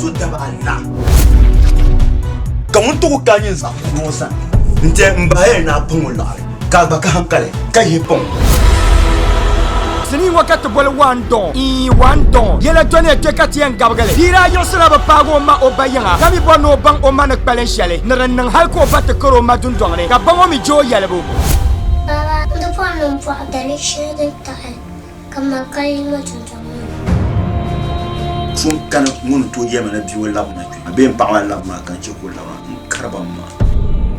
su daba Allah kamun to ka yin sa nosa nte mbaye na pungula ka ba ka hankale ka yipon sini wakati bol wandon yela tone te katien gabgale dira yosra ba pago ma obayanga kami bono bang o man kpalen shale naran hal ko bat koro ma dundongre ka bango mi jo yalebo baba ndo pano mpo dali shede tae kama kalima tunjamu fun kan mun to yema na biwo labna ben pa wala labna kan ci ko lawa karabamma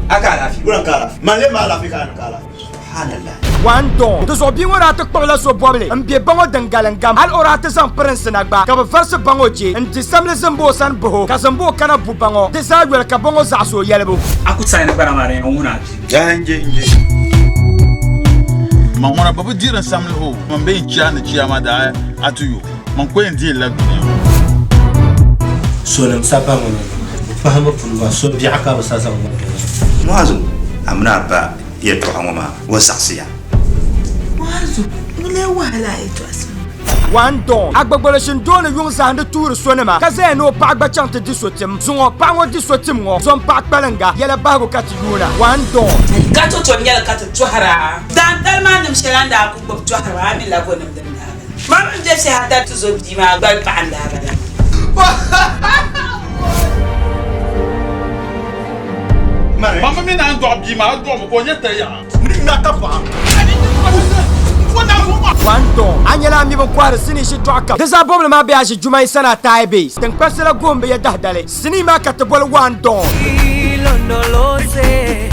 aka lafi buran kala male ma lafi kan kala subhanallah wandon to so bi wora to kpala so boble mbie bango dangalangam al ora to san prince na gba ka ba farse bango je nti samle zambo san boho ka zambo kana bu bango de sa wel ka bango za so yelebo akutsayna bara mare nguna nje mangona babu dira samle ho mambe chana chiama da atuyo mankwen di la dunia solam sapa mo fahama pulwa so bi aka ba sasa mo muazu amna ba yeto hangoma wa saksiya muazu ngule wala eto asma wandon agbagbole shindone yung sa hande tour sonema kaze no pa agba chante disotim zungo pa ngo disotim ngo zon pa kpalenga yela bago kati yuna wandon gato to nyala kato johara dan dalman nim shelanda ku bob johara mi la gonum dem da mama je se hada to zo di ma gbal pa anda bala mama mi na ndo bi ma do mo ko nyeta ya ni ngata fa wandon anyela mi bo kwar sini shi twaka desa boble ma be ashi jumai sana taibe ten kwasela gombe ya dahdale sini ma katbol wandon Londoloze